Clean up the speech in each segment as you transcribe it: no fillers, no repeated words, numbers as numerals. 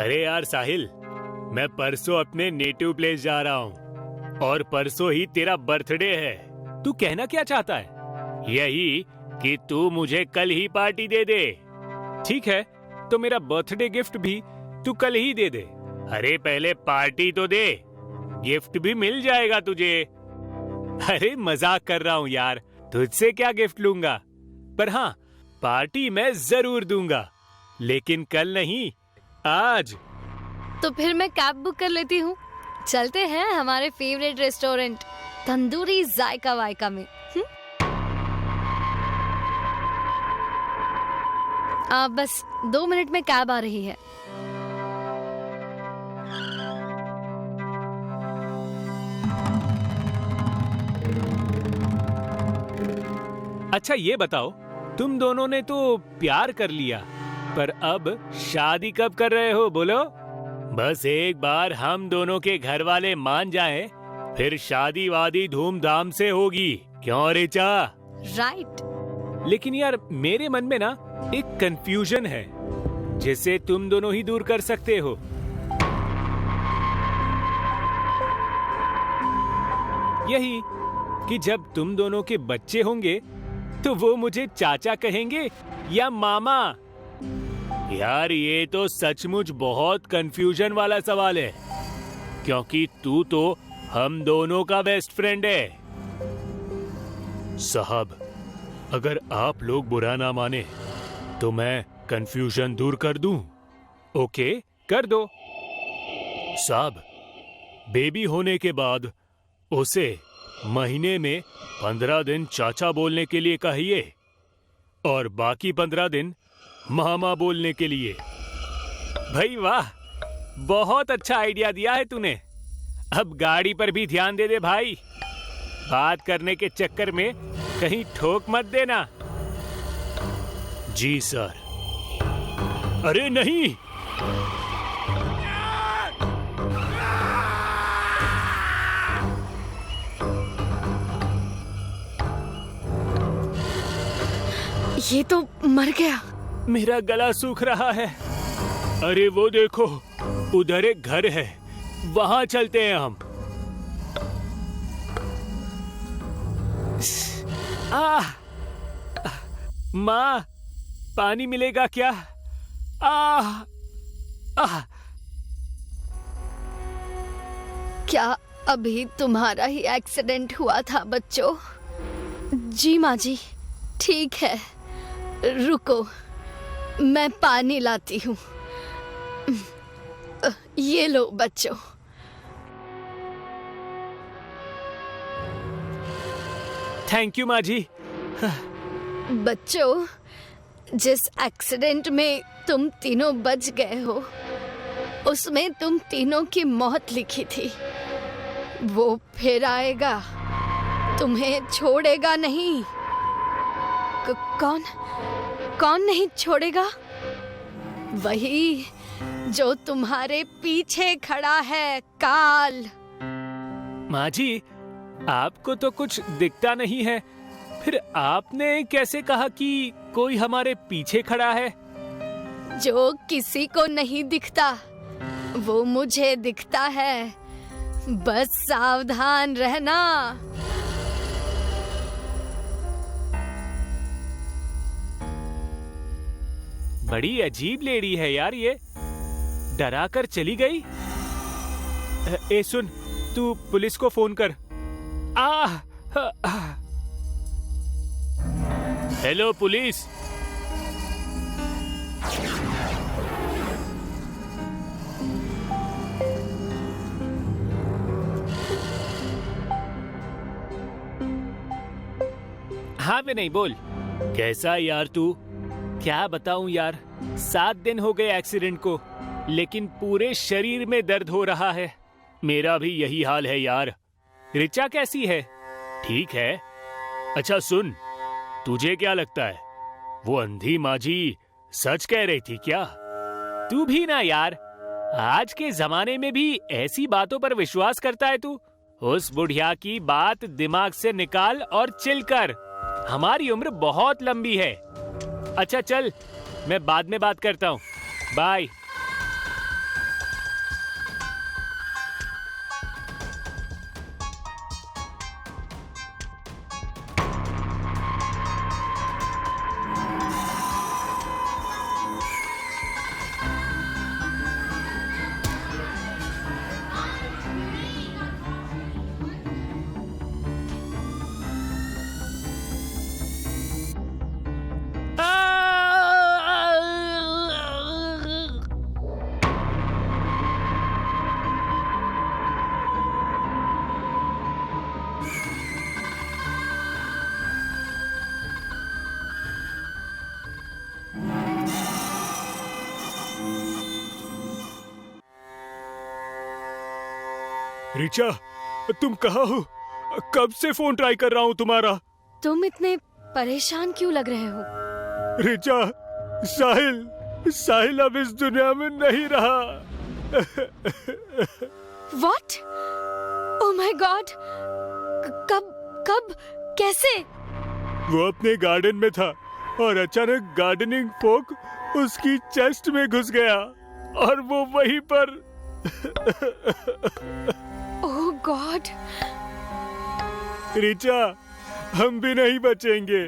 अरे यार साहिल, मैं परसों अपने नेटिव प्लेस जा रहा हूँ और परसों ही तेरा बर्थडे है। तू कहना क्या चाहता है? यही कि तू मुझे कल ही पार्टी दे दे। ठीक है, तो मेरा बर्थडे गिफ्ट भी तू कल ही दे दे। अरे पहले पार्टी तो दे, गिफ्ट भी मिल जाएगा तुझे। अरे मजाक कर रहा हूँ यार, तुझसे क्या गिफ्ट लूंगा, पर हाँ पार्टी मैं जरूर दूंगा, लेकिन कल नहीं, आज। तो फिर मैं कैब बुक कर लेती हूँ, चलते हैं हमारे फेवरेट रेस्टोरेंट तंदूरी जायका वायका में। बस 2 मिनट में कैब आ रही है। अच्छा ये बताओ, तुम दोनों ने तो प्यार कर लिया, पर अब शादी कब कर रहे हो बोलो? बस एक बार हम दोनों के घर वाले मान जाएं, फिर शादी वादी धूमधाम से होगी, क्यों ऋचा? राइट। लेकिन यार मेरे मन में ना एक कंफ्यूजन है, जिसे तुम दोनों ही दूर कर सकते हो। यही कि जब तुम दोनों के बच्चे होंगे तो वो मुझे चाचा कहेंगे या मामा? यार ये तो सचमुच बहुत कंफ्यूजन वाला सवाल है, क्योंकि तू तो हम दोनों का बेस्ट फ्रेंड है। साहब, अगर आप लोग बुरा ना माने तो मैं कंफ्यूजन दूर कर दूं? ओके, कर दो। साहब, बेबी होने के बाद उसे महीने में 15 दिन चाचा बोलने के लिए कहिए और बाकी 15 दिन मामा बोलने के लिए। भाई वाह, बहुत अच्छा आइडिया दिया है तूने। अब गाड़ी पर भी ध्यान दे दे भाई, बात करने के चक्कर में कहीं ठोक मत देना। जी सर। अरे नहीं, ये तो मर गया। मेरा गला सूख रहा है। अरे वो देखो, उधर एक घर है, वहां चलते हैं हम। माँ, पानी मिलेगा क्या? क्या अभी तुम्हारा ही एक्सीडेंट हुआ था बच्चों? जी माँ जी, ठीक है, रुको मैं पानी लाती हूँ। ये लो बच्चों। थैंक यू माँ जी। बच्चों, जिस एक्सीडेंट में तुम तीनों बच गए हो, उसमें तुम तीनों की मौत लिखी थी। वो फिर आएगा, तुम्हें छोड़ेगा नहीं। कौन नहीं छोड़ेगा? वही जो तुम्हारे पीछे खड़ा है, काल। माँ जी, आपको तो कुछ दिखता नहीं है, फिर आपने कैसे कहा कि कोई हमारे पीछे खड़ा है? जो किसी को नहीं दिखता वो मुझे दिखता है, बस सावधान रहना। बड़ी अजीब लेडी है यार ये, डरा कर चली गई। ए सुन, तू पुलिस को फोन कर। Hello police. हाँ विनय बोल। कैसा यार तू? क्या बताऊं यार, 7 दिन हो गए एक्सीडेंट को, लेकिन पूरे शरीर में दर्द हो रहा है। मेरा भी यही हाल है यार। ऋचा कैसी है? ठीक है। अच्छा सुन, तुझे क्या लगता है वो अंधी माँ जी सच कह रही थी क्या? तू भी ना यार, आज के जमाने में भी ऐसी बातों पर विश्वास करता है तू? उस बुढ़िया की बात दिमाग से निकाल और चिल कर। हमारी उम्र बहुत लंबी है। अच्छा चल, मैं बाद में बात करता हूँ, बाय। रिचा, तुम कहाँ हो? कब से फोन ट्राई कर रहा हूँ तुम्हारा। तुम इतने परेशान क्यों लग रहे हो? रिचा, साहिल अब इस दुनिया में नहीं रहा। What? Oh my God! कब कैसे? वो अपने गार्डन में था और अचानक गार्डनिंग फोक उसकी चेस्ट में घुस गया और वो वहीं पर। Oh God! रिचा, हम भी नहीं बचेंगे।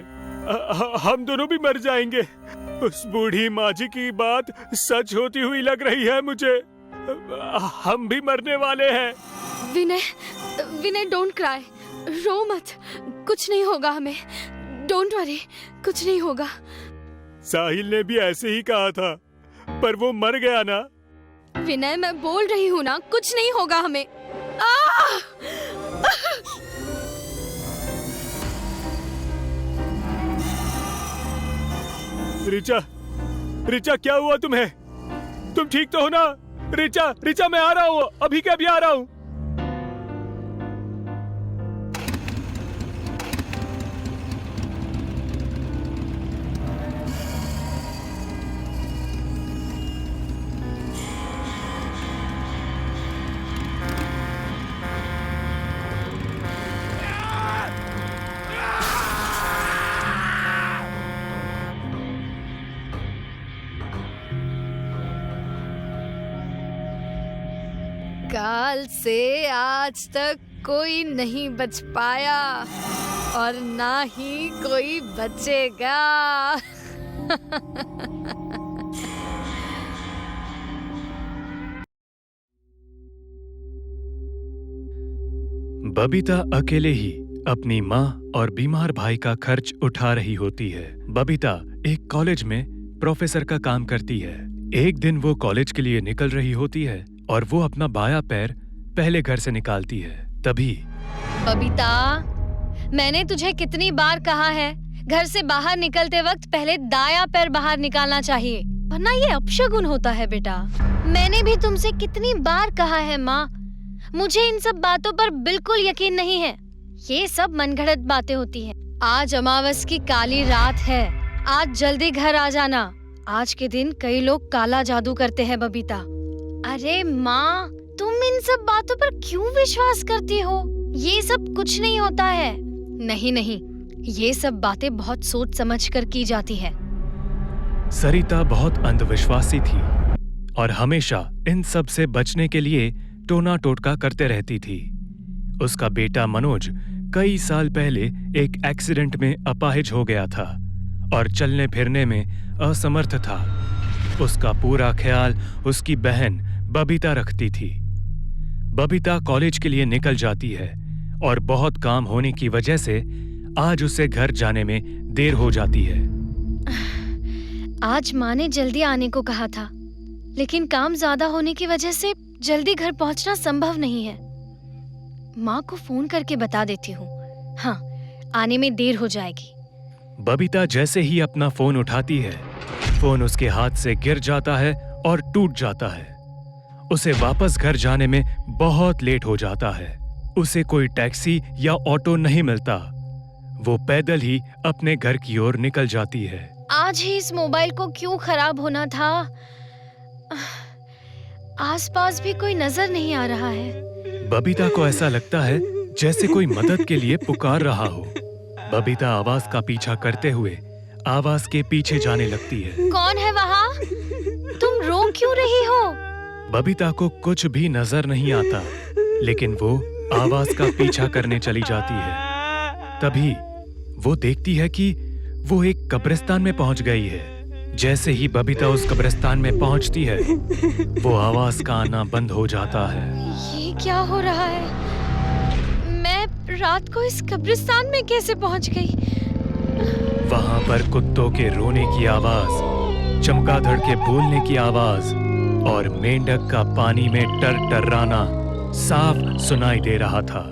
हम दोनों भी मर जाएंगे। उस बूढ़ी माँ जी की बात सच होती हुई लग रही है मुझे। हम भी मरने वाले हैं। विनय डोंट क्राई, रो मत, कुछ नहीं होगा हमें। डोंट वरी, कुछ नहीं होगा। साहिल ने भी ऐसे ही कहा था, पर वो मर गया ना। विनय, मैं बोल रही हूँ ना, कुछ नहीं होगा हमें। रिचा क्या हुआ तुम्हें? तुम ठीक तो हो ना? रिचा मैं आ रहा हूँ, अभी के अभी आ रहा हूँ। काल से आज तक कोई नहीं बच पाया और ना ही कोई बचेगा। बबीता अकेले ही अपनी माँ और बीमार भाई का खर्च उठा रही होती है। बबीता एक कॉलेज में प्रोफेसर का काम करती है। एक दिन वो कॉलेज के लिए निकल रही होती है और वो अपना बायां पैर पहले घर से निकालती है। तभी बबीता, मैंने तुझे कितनी बार कहा है, घर से बाहर निकलते वक्त पहले दायां पैर बाहर निकालना चाहिए, वरना ये अपशगुन होता है बेटा। मैंने भी तुमसे कितनी बार कहा है माँ, मुझे इन सब बातों पर बिल्कुल यकीन नहीं है। ये सब मनगढ़ंत बातें होती हैं। आज अमावस की काली रात है, आज जल्दी घर आ जाना। आज के दिन कई लोग काला जादू करते हैं बबीता। अरे माँ, तुम इन सब बातों पर क्यों विश्वास करती हो? ये सब कुछ नहीं होता है। नहीं, ये सब बातें बहुत सोच समझ कर की जाती है। सरिता बहुत अंधविश्वासी थी और हमेशा इन सब से बचने के लिए टोना टोटका करते रहती थी। उसका बेटा मनोज कई साल पहले एक एक्सीडेंट में अपाहिज हो गया था और चलने फिरने में असमर्थ था। उसका पूरा ख्याल उसकी बहन बबीता रखती थी। बबीता कॉलेज के लिए निकल जाती है और बहुत काम होने की वजह से आज उसे घर जाने में देर हो जाती है। आज माँ ने जल्दी आने को कहा था, लेकिन काम ज्यादा होने की वजह से जल्दी घर पहुंचना संभव नहीं है। माँ को फोन करके बता देती हूँ। हाँ, आने में देर हो जाएगी। बबीता जैसे ही अपना फोन उठाती है, फोन उसके हाथ से गिर जाता है और टूट जाता है। उसे वापस घर जाने में बहुत लेट हो जाता है। उसे कोई टैक्सी या ऑटो नहीं मिलता। वो पैदल ही अपने घर की ओर निकल जाती है। आज ही इस मोबाइल को क्यों खराब होना था? आसपास भी कोई नजर नहीं आ रहा है। बबीता को ऐसा लगता है जैसे कोई मदद के लिए पुकार रहा हो। बबीता आवाज का पीछा करते हुए आवाज के पीछे जाने लगती है। कौन है वहाँ? तुम रो क्यों रही हो? बबीता को कुछ भी नजर नहीं आता, लेकिन वो आवाज का पीछा करने चली जाती है। तभी वो देखती है कि वो एक कब्रिस्तान में पहुंच गई है। जैसे ही बबीता उस कब्रिस्तान में पहुंचती है, वो आवाज का आना बंद हो जाता है। ये क्या हो रहा है? मैं रात को इस कब्रिस्तान में कैसे पहुंच गई? वहां पर कुत्तों के रोने की आवाज, चमगादड़ के बोलने की आवाज और मेंढक का पानी में टर्राना साफ सुनाई दे रहा था।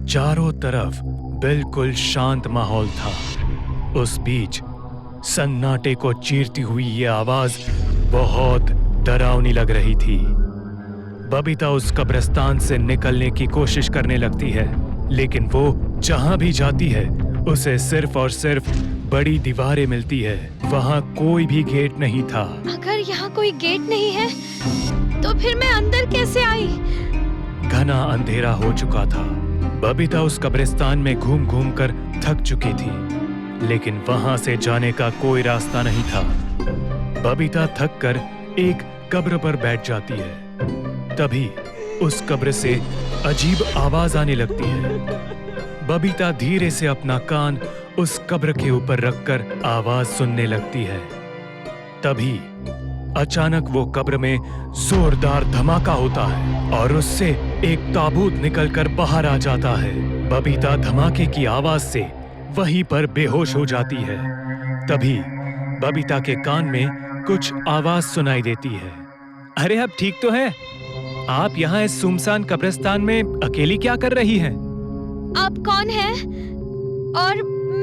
चारों तरफ बिल्कुल शांत माहौल था। उस बीच सन्नाटे को चीरती हुई ये आवाज बहुत डरावनी लग रही थी। बबीता उस कब्रिस्तान से निकलने की कोशिश करने लगती है, लेकिन वो जहां भी जाती है उसे सिर्फ और सिर्फ बड़ी दीवारें मिलती है। वहां कोई भी गेट नहीं था। अगर यहाँ कोई गेट नहीं है तो फिर मैं अंदर कैसे आई? घना अंधेरा हो चुका था। बबीता उस कब्रिस्तान में घूम घूम कर थक चुकी थी, लेकिन वहां से जाने का कोई रास्ता नहीं था। बबीता थक कर एक कब्र पर बैठ जाती है। तभी उस कब्र से अजीब आवाज आने लगती है। बबीता धीरे से अपना कान उस कब्र के ऊपर रखकर आवाज सुनने लगती है। तभी अचानक वो कब्र में जोरदार धमाका होता है और उससे एक ताबूत निकलकर बाहर आ जाता है। बबीता धमाके की आवाज से वहीं पर बेहोश हो जाती है। तभी बबीता के कान में कुछ आवाज सुनाई देती है। अरे आप ठीक तो हैं? आप यहाँ इस सुनसान कब्रिस्तान में अकेली क्या कर रही हैं? आप कौन हैं? और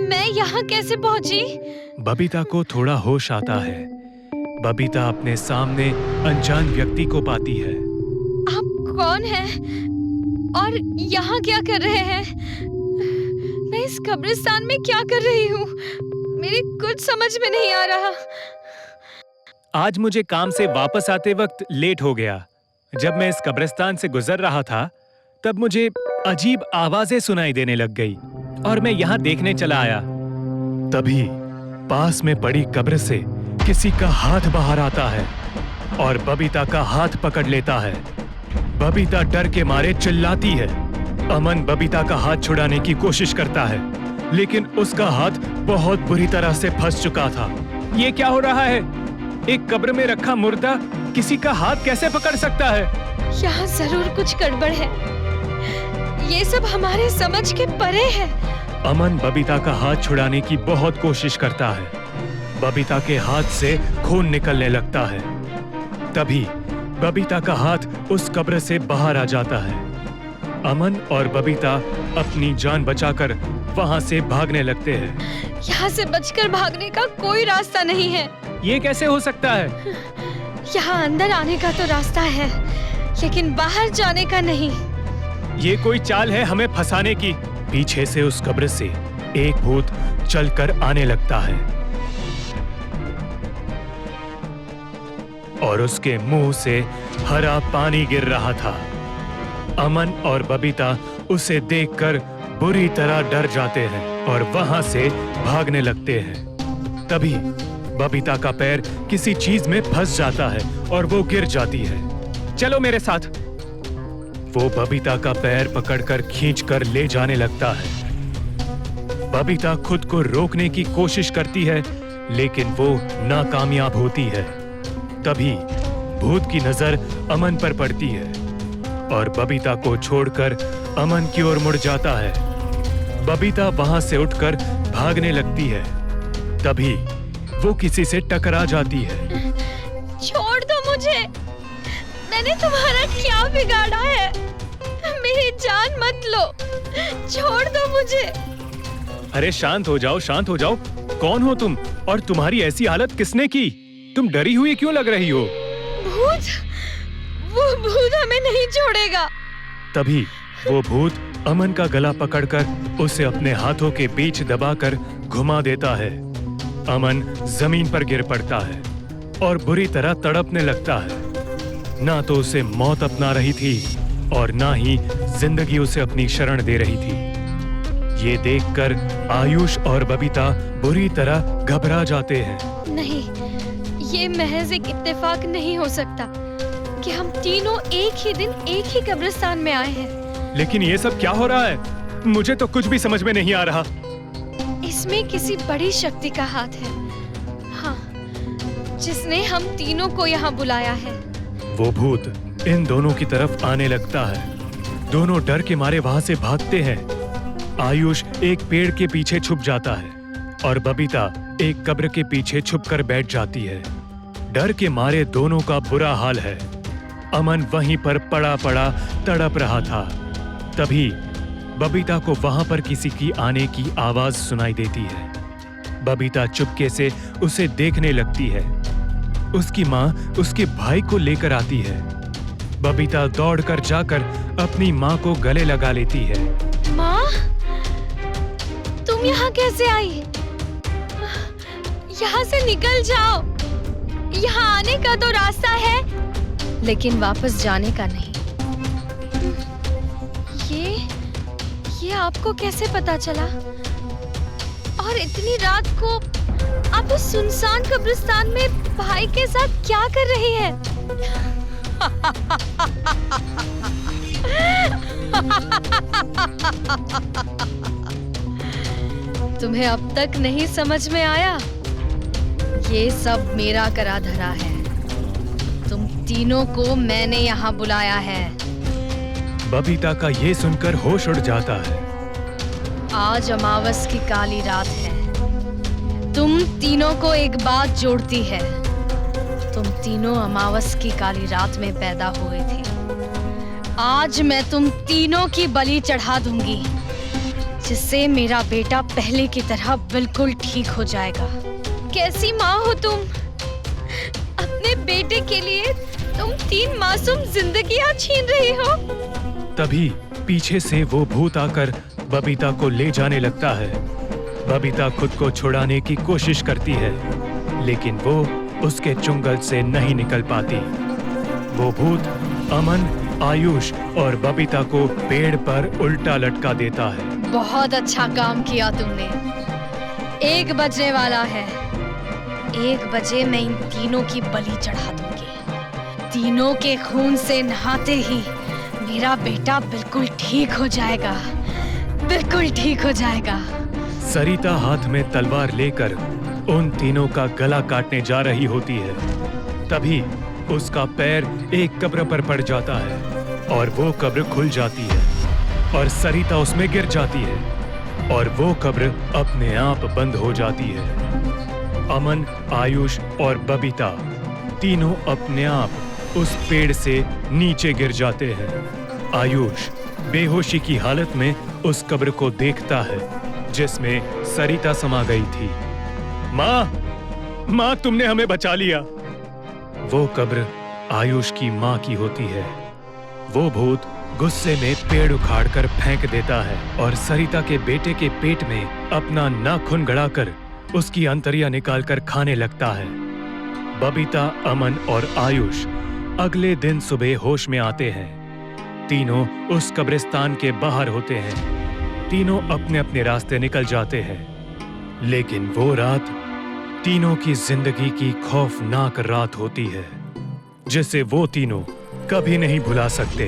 मैं यहाँ कैसे पहुँची? बबीता को थोड़ा होश आता है। बबीता अपने सामने अनजान व्यक्ति को पाती है। आप कौन हैं? और यहाँ क्या कर रहे हैं? मैं इस कब्रिस्तान में क्या कर रही हूँ? मेरी कुछ समझ में नहीं आ रहा। आज मुझे काम से वापस आते वक्त लेट हो गया। जब मैं इस कब्रिस्तान से गुजर रहा था तब मुझे अजीब आवाजें सुनाई देने लग गई और मैं यहाँ देखने चला आया। तभी पास में पड़ी कब्र से किसी का हाथ बाहर आता है और बबीता का हाथ पकड़ लेता है। बबीता डर के मारे चिल्लाती है। अमन बबीता का हाथ छुड़ाने की कोशिश करता है, लेकिन उसका हाथ बहुत बुरी तरह से फंस चुका था। ये क्या हो रहा है? एक कब्र में रखा मुर्दा किसी का हाथ कैसे पकड़ सकता है? यहाँ जरूर कुछ गड़बड़ है। ये सब हमारे समझ के परे है। अमन बबीता का हाथ छुड़ाने की बहुत कोशिश करता है। बबीता के हाथ से खून निकलने लगता है। तभी बबीता का हाथ उस कब्र से बाहर आ जाता है। अमन और बबीता अपनी जान बचाकर वहां से भागने लगते हैं। यहाँ से बचकर भागने का कोई रास्ता नहीं है। ये कैसे हो सकता है? यहाँ अंदर आने का तो रास्ता है, लेकिन बाहर जाने का नहीं। ये कोई चाल है हमें फंसाने की। पीछे से उस कब्र से एक भूत चलकर आने लगता है और उसके मुंह से हरा पानी गिर रहा था। अमन और बबीता उसे देखकर बुरी तरह डर जाते हैं और वहां से भागने लगते हैं। तभी बबीता का पैर किसी चीज में फंस जाता है और वो गिर जाती है। चलो मेरे साथ। वो बबीता का पैर पकड़कर खींचकर ले जाने लगता है। बबीता खुद को रोकने की कोशिश करती है, लेकिन वो नाकामयाब होती है। तभी भूत की नजर अमन पर पड़ती है और बबीता को छोड़कर अमन की ओर मुड़ जाता है। बबीता वहां से उठकर भागने लगती है। तभी वो किसी से टकरा जाती है। छोड़ दो मुझे। मैंने तुम्हारा क्या बिगाड़ा है? मेरी जान मत लो। छोड़ दो मुझे। अरे शांत हो जाओ, शांत हो जाओ। कौन हो तुम और तुम्हारी ऐसी हालत किसने की? तुम डरी हुई क्यों लग रही हो? भूत, वो भूत हमें नहीं छोड़ेगा। तभी वो भूत अमन का गला पकड़कर उसे अपने हाथों के बीच दबाकर घुमा देता है। अमन जमीन पर गिर पड़ता है और बुरी तरह तड़पने लगता है। ना तो उसे मौत अपना रही थी और ना ही जिंदगी उसे अपनी शरण दे रही थी। ये देखकर आयुष और बबीता बुरी तरह घबरा जाते हैं। नहीं, ये महज एक इत्तेफाक नहीं हो सकता कि हम तीनों एक ही दिन एक ही कब्रिस्तान में आए हैं। लेकिन ये सब क्या हो रहा है? मुझे तो कुछ भी समझ में नहीं आ रहा। इसमें किसी बड़ी शक्ति का हाथ है। हाँ, जिसने हम तीनों को यहाँ बुलाया है। वो भूत इन दोनों की तरफ आने लगता है। दोनों डर के मारे वहां से भागते हैं। आयुष एक पेड़ के पीछे छुप जाता है और बबीता एक कब्र के पीछे छुपकर बैठ जाती है। डर के मारे दोनों का बुरा हाल है। अमन वहीं पर पड़ा पड़ा तड़प रहा था। तभी बबीता को वहां पर किसी की आने की आवाज सुनाई देती है। बबीता चुपके से उसे देखने लगती है। उसकी माँ उसके भाई को लेकर आती है। बबीता दौड़कर जाकर अपनी माँ को गले लगा लेती है। माँ, तुम यहाँ कैसे आई? यहाँ से निकल जाओ। यहाँ आने का तो रास्ता है, लेकिन वापस जाने का नहीं। ये आपको कैसे पता चला? और इतनी रात को आप उस सुनसान कब्रिस्तान में भाई के साथ क्या कर रही है? तुम्हें अब तक नहीं समझ में आया? ये सब मेरा करा धरा है। तुम तीनों को मैंने यहाँ बुलाया है। बबीता का ये सुनकर होश उड़ जाता है। आज अमावस की काली रात है। तुम तीनों को एक बात जोड़ती है। तुम तीनों अमावस की काली रात में पैदा हुए थे। आज मैं तुम तीनों की बलि चढ़ा दूंगी, जिससे मेरा बेटा पहले की तरह बिल्कुल ठीक हो जाएगा। कैसी माँ हो तुम? अपने बेटे के लिए तुम 3 मासूम जिंदगियां छीन रही हो। तभी पीछे से वो भूत आकर बबीता को ले जाने लगता है। बबीता खुद को छुड़ाने की कोशिश करती है, लेकिन वो उसके चुंगल से नहीं निकल पाती। वो भूत अमन, आयुष और बबीता को पेड़ पर उल्टा लटका देता है। बहुत अच्छा काम किया तुमने। 1 बजने वाला है। 1 बजे मैं इन तीनों की बलि चढ़ा दूंगी। तीनों के खून से नहाते ही मेरा बेटा बिल्कुल ठीक हो जाएगा। बिल्कुल ठीक हो जाएगा। सरिता हाथ में तलवार लेकर उन तीनों का गला काटने जा रही होती है। तभी उसका पैर एक कब्र पर पड़ जाता है और वो कब्र खुल जाती है और सरिता उसमें गिर जाती है और वो कब्र अपने आप बंद हो जाती है। अमन, आयुष और बबीता तीनों अपने आप उस पेड़ से नीचे गिर जाते हैं। आयुष बेहोशी की हालत में उस कब्र को देखता है जिसमें सरिता समा गई थी। माँ, तुमने हमें बचा लिया। वो कब्र आयुष की माँ की होती है। वो भूत गुस्से में पेड़ उखाड़कर फेंक देता है और सरिता के बेटे के पेट में अपना नाखून गड़ाकर उसकी अंतड़ियां निकालकर खाने लगता है। बबीता, अमन और आयुष अगले दिन सुबह होश में आते हैं। तीनों उस कब्रिस्तान के बाहर होते हैं। तीनों अपने अपने रास्ते निकल जाते हैं, लेकिन वो रात तीनों की जिंदगी की खौफनाक रात होती है, जिसे वो तीनों कभी नहीं भुला सकते।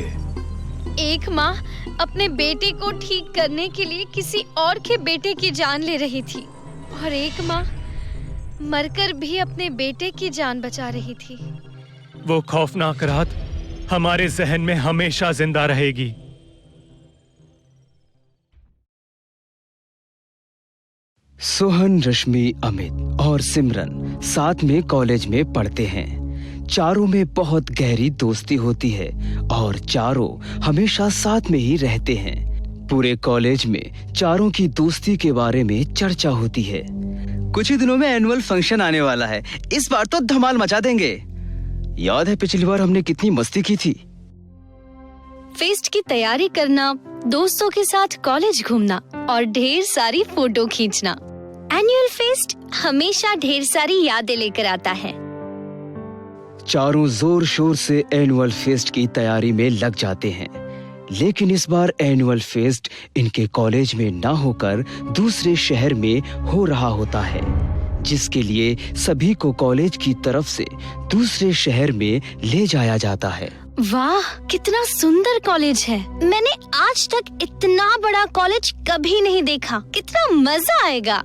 एक माँ अपने बेटे को ठीक करने के लिए किसी और के बेटे की जान ले रही थी और एक माँ मरकर भी अपने बेटे की जान बचा रही थी। वो खौफनाक रात हमारे जहन में हमेशा जिंदा रहेगी। सोहन, रश्मि, अमित और सिमरन साथ में कॉलेज में पढ़ते हैं। चारों में बहुत गहरी दोस्ती होती है और चारों हमेशा साथ में ही रहते हैं। पूरे कॉलेज में चारों की दोस्ती के बारे में चर्चा होती है। कुछ ही दिनों में एनुअल फंक्शन आने वाला है। इस बार तो धमाल मचा देंगे। याद है पिछली बार हमने कितनी मस्ती की थी? फेस्ट की तैयारी करना, दोस्तों के साथ कॉलेज घूमना और ढेर सारी फोटो खींचना। एनुअल फेस्ट हमेशा ढेर सारी यादें लेकर आता है। चारों जोर शोर से एनुअल फेस्ट की तैयारी में लग जाते हैं, लेकिन इस बार एनुअल फेस्ट इनके कॉलेज में ना होकर दूसरे शहर में हो रहा होता है, जिसके लिए सभी को कॉलेज की तरफ से दूसरे शहर में ले जाया जाता है। वाह, कितना सुंदर कॉलेज है। मैंने आज तक इतना बड़ा कॉलेज कभी नहीं देखा। कितना मजा आएगा।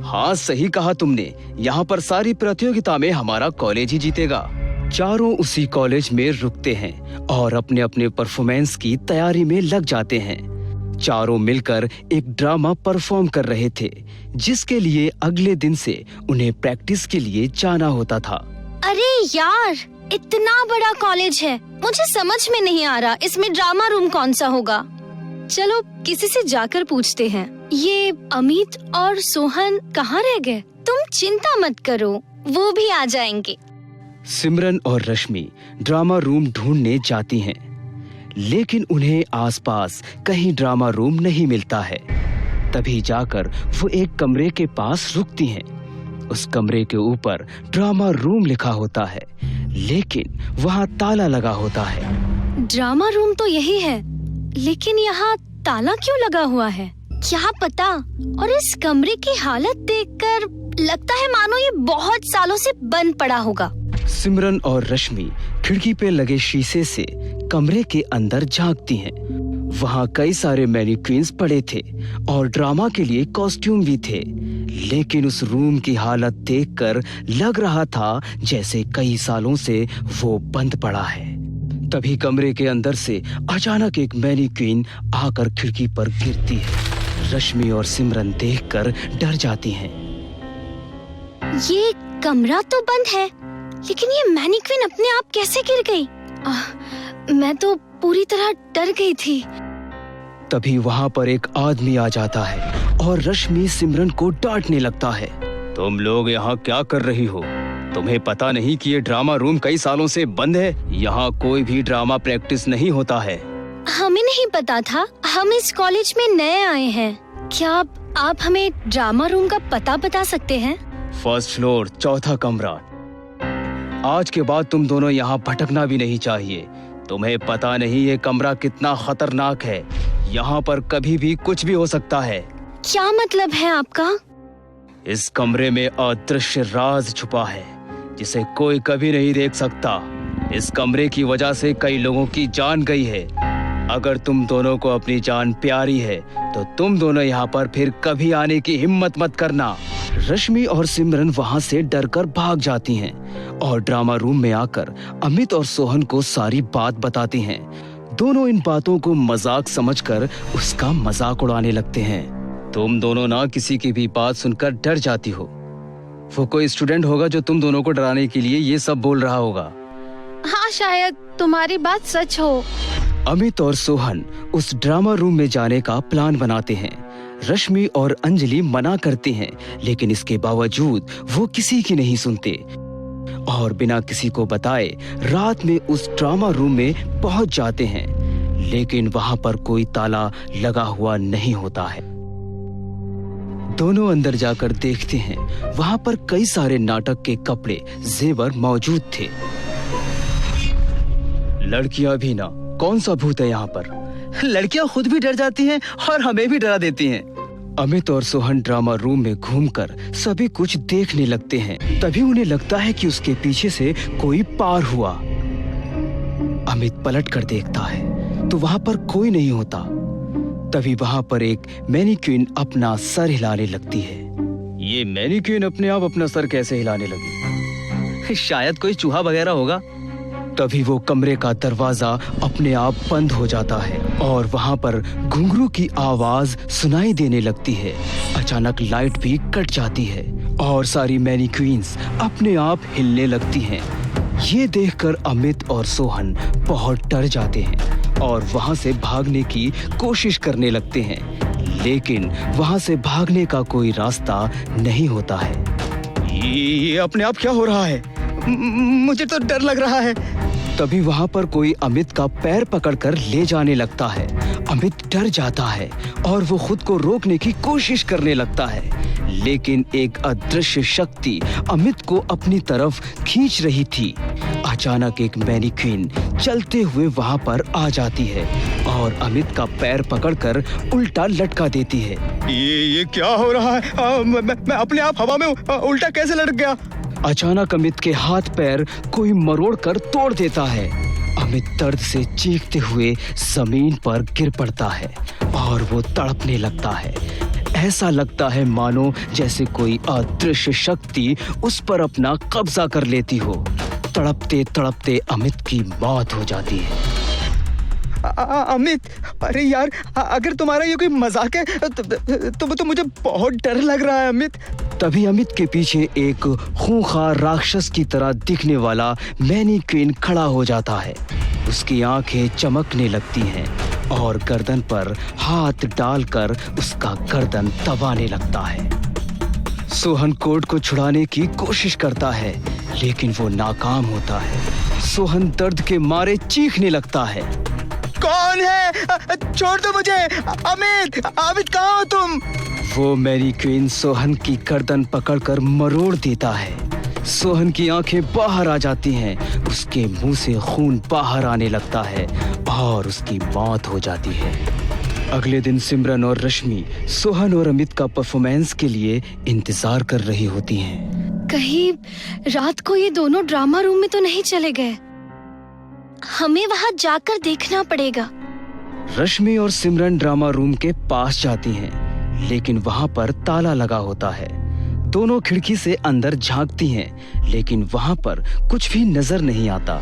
हाँ, सही कहा तुमने। यहाँ पर सारी प्रतियोगिता में हमारा कॉलेज ही जीतेगा। चारों उसी कॉलेज में रुकते हैं और अपने अपने परफॉर्मेंस की तैयारी में लग जाते हैं। चारों मिलकर एक ड्रामा परफॉर्म कर रहे थे, जिसके लिए अगले दिन से उन्हें प्रैक्टिस के लिए जाना होता था। अरे यार, इतना बड़ा कॉलेज है, मुझे समझ में नहीं आ रहा इसमें ड्रामा रूम कौन सा होगा। चलो किसी से जाकर पूछते हैं। ये अमित और सोहन कहाँ रह गए? तुम चिंता मत करो, वो भी आ जाएंगे। सिमरन और रश्मि ड्रामा रूम ढूंढने जाती हैं, लेकिन उन्हें आसपास कहीं ड्रामा रूम नहीं मिलता है। तभी जाकर वो एक कमरे के पास रुकती हैं। उस कमरे के ऊपर ड्रामा रूम लिखा होता है, लेकिन वहाँ ताला लगा होता है। ड्रामा रूम तो यही है, लेकिन यहाँ ताला क्यों लगा हुआ है? क्या पता। और इस कमरे की हालत देखकर लगता है मानो ये बहुत सालों से बंद पड़ा होगा। सिमरन और रश्मि खिड़की पे लगे शीशे से कमरे के अंदर झांकती हैं। वहाँ कई सारे मैनीक्वीन्स पड़े थे और ड्रामा के लिए कॉस्ट्यूम भी थे, लेकिन उस रूम की हालत देखकर लग रहा था जैसे कई सालों से वो बंद पड़ा है। तभी कमरे के अंदर से अचानक एक मैनीक्वीन आकर खिड़की पर गिरती है। रश्मि और सिमरन देखकर डर जाती हैं। ये कमरा तो बंद है, लेकिन ये मैनीक्वीन अपने आप कैसे गिर गई? मैं तो पूरी तरह डर गई थी। तभी वहाँ पर एक आदमी आ जाता है और रश्मि सिमरन को डांटने लगता है। तुम लोग यहाँ क्या कर रही हो? तुम्हें पता नहीं कि ये ड्रामा रूम कई सालों से बंद है? यहाँ कोई भी ड्रामा प्रैक्टिस नहीं होता है। हमें नहीं पता था, हम इस कॉलेज में नए आए हैं। क्या आप हमें ड्रामा रूम का पता बता सकते हैं? फर्स्ट फ्लोर, चौथा कमरा। आज के बाद तुम दोनों यहाँ भटकना भी नहीं चाहिए। तुम्हें पता नहीं ये कमरा कितना खतरनाक है। यहाँ पर कभी भी कुछ भी हो सकता है। क्या मतलब है आपका? इस कमरे में अदृश्य राज छुपा है, जिसे कोई कभी नहीं देख सकता। इस कमरे की वजह से कई लोगों की जान गई है। अगर तुम दोनों को अपनी जान प्यारी है तो तुम दोनों यहाँ पर फिर कभी आने की हिम्मत मत करना। रश्मि और सिमरन वहाँ से डरकर भाग जाती हैं और ड्रामा रूम में आकर अमित और सोहन को सारी बात बताती हैं। दोनों इन बातों को मजाक समझकर उसका मजाक उड़ाने लगते हैं। तुम दोनों ना किसी की भी बात सुनकर डर जाती हो। वो कोई स्टूडेंट होगा जो तुम दोनों को डराने के लिए ये सब बोल रहा होगा। हाँ, शायद तुम्हारी बात सच हो। अमित और सोहन उस ड्रामा रूम में जाने का प्लान बनाते हैं। रश्मि और अंजलि मना करते हैं, लेकिन इसके बावजूद वो किसी की नहीं सुनते और बिना किसी को बताए रात में उस ड्रामा रूम में पहुंच जाते हैं, लेकिन वहां पर कोई ताला लगा हुआ नहीं होता है। दोनों अंदर जाकर देखते हैं, वहां पर कई सारे नाटक के कपड़े, जेवर मौजूद थे। लड़कियां भी ना, कौन सा भूत है यहाँ पर? लड़कियां खुद भी डर जाती हैं और हमें भी डरा देती हैं। अमित और सोहन ड्रामा रूम में घूमकर सभी कुछ देखने लगते हैं। तभी उन्हें लगता है कि उसके पीछे से कोई पार हुआ। अमित पलट कर देखता है तो वहां पर कोई नहीं होता। तभी वहां पर एक मैनीक्वीन अपना सर हिलाने लगती है। ये मैनीक्वीन अपने आप अपना सर कैसे हिलाने लगी? शायद कोई चूहा वगैरह होगा। तभी वो कमरे का दरवाजा अपने आप बंद हो जाता है और वहां पर घुंघरू की आवाज सुनाई देने लगती है। अचानक लाइट भी कट जाती है और सारी मैनीक्वीन्स अपने आप हिलने लगती हैं। ये देखकर अमित और सोहन बहुत डर जाते हैं और वहां से भागने की कोशिश करने लगते हैं, लेकिन वहां से भागने का कोई रास्ता नहीं होता है। ये अपने आप क्या हो रहा है? मुझे तो डर लग रहा है। तभी वहां पर कोई अमित का पैर पकड़कर ले जाने लगता है। अमित डर जाता है और वो खुद को रोकने की कोशिश करने लगता है, लेकिन एक अदृश्य शक्ति अमित को अपनी तरफ खींच रही थी। अचानक एक मैनीक्वीन चलते हुए वहां पर आ जाती है और अमित का पैर पकड़कर उल्टा लटका देती है। ये क्या हो रहा है? मैं अपने आप हवा में उल्टा कैसे लटक गया? अचानक अमित के हाथ पैर कोई मरोड़ कर तोड़ देता है। अमित दर्द से चीखते हुए जमीन पर गिर पड़ता है और वो तड़पने लगता है। ऐसा लगता है मानो जैसे कोई अदृश्य शक्ति उस पर अपना कब्जा कर लेती हो। तड़पते तड़पते अमित की मौत हो जाती है। अमित, अरे यार, अगर तुम्हारा ये कोई मजाक है तो मुझे बहुत डर लग रहा है अमित। तभी अमित के पीछे एक खूंखार राक्षस की तरह दिखने वाला मैनीक्वीन खड़ा हो जाता है। उसकी आंखें चमकने लगती हैं और गर्दन पर हाथ डालकर उसका गर्दन दबाने लगता है। सोहन कोट को छुड़ाने की कोशिश करता है, लेकिन वो नाकाम होता है। सोहन दर्द के मारे चीखने लगता है। कौन है? छोड़ दो मुझे। अमित, अमित कहाँ हो तुम? वो मैरी क्वीन सोहन की गर्दन पकड़कर मरोड़ देता है। सोहन की आंखें बाहर आ जाती हैं, उसके मुंह से खून बाहर आने लगता है और उसकी मौत हो जाती है। अगले दिन सिमरन और रश्मि सोहन और अमित का परफॉर्मेंस के लिए इंतजार कर रही होती हैं। कहीं रात को ये दोनों ड्रामा रूम में तो नहीं चले गए? हमें वहाँ जाकर देखना पड़ेगा। रश्मि और सिमरन ड्रामा रूम के पास जाती हैं, लेकिन वहाँ पर ताला लगा होता है। दोनों खिड़की से अंदर झांकती हैं, लेकिन वहाँ पर कुछ भी नजर नहीं आता।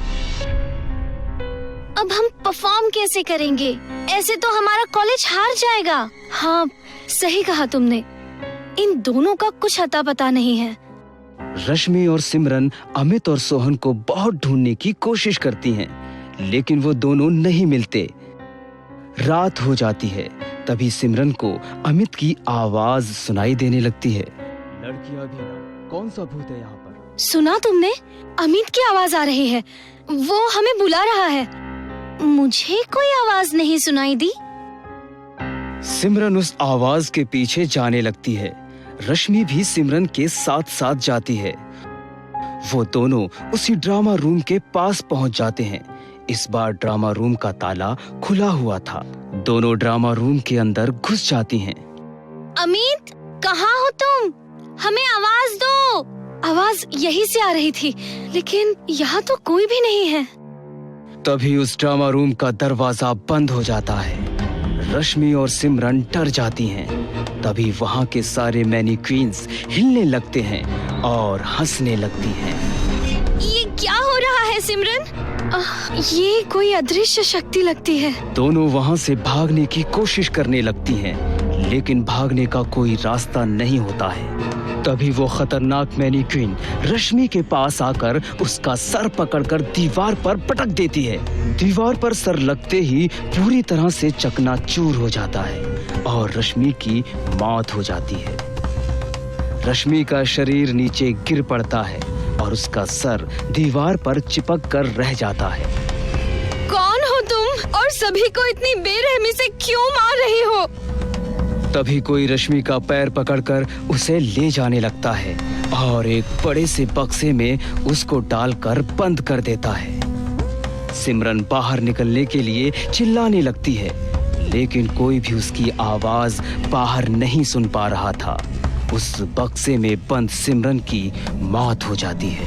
अब हम परफॉर्म कैसे करेंगे? ऐसे तो हमारा कॉलेज हार जाएगा। हाँ, सही कहा तुमने। इन दोनों का कुछ अता पता नहीं है। रश्मि और सिमरन अमित और सोहन को बहुत ढूंढने की कोशिश करती हैं, लेकिन वो दोनों नहीं मिलते। रात हो जाती है, तभी सिमरन को अमित की आवाज सुनाई देने लगती है। लड़कियां भी ना, कौन सा भूत है यहाँ पर? सुना तुमने? अमित की आवाज आ रही है। वो हमें बुला रहा है। मुझे कोई आवाज नहीं सुनाई दी। सिमरन उस आवाज के पीछे जाने लगती है। रश्मि भी सिमरन के साथ साथ जाती है। वो दोनों उसी ड्रामा रूम के पास पहुंच जाते हैं। इस बार ड्रामा रूम का ताला खुला हुआ था। दोनों ड्रामा रूम के अंदर घुस जाती हैं। अमित, कहाँ हो तुम? हमें आवाज दो। आवाज यहीं से आ रही थी, लेकिन यहाँ तो कोई भी नहीं है। तभी उस ड्रामा रूम का दरवाजा बंद हो जाता है। रश्मि और सिमरन डर जाती हैं। तभी वहाँ के सारे मैनीक्वींस हिलने लगते हैं और हंसने लगती हैं। ये क्या हो रहा है सिमरन? ये कोई अदृश्य शक्ति लगती है। दोनों वहाँ से भागने की कोशिश करने लगती हैं, लेकिन भागने का कोई रास्ता नहीं होता है। तभी वो खतरनाक मैनीक्वीन रश्मि के पास आकर उसका सर पकड़कर दीवार पर पटक देती है। दीवार पर सर लगते ही पूरी तरह से चकनाचूर हो जाता है और रश्मि की मौत हो जाती है। रश्मि का शरीर नीचे गिर पड़ता है और उसका सर दीवार पर चिपक कर रह जाता है। कौन हो तुम और सभी को इतनी बेरहमी से क्यों मार रही हो? तभी कोई रश्मि का पैर पकड़कर उसे ले जाने लगता है और एक बड़े से बक्से में उसको डालकर बंद कर देता है। सिमरन बाहर निकलने के लिए चिल्लाने लगती है, लेकिन कोई भी उसकी आवाज बाहर नहीं सुन पा रहा था। उस बक्से में बंद सिमरन की मौत हो जाती है।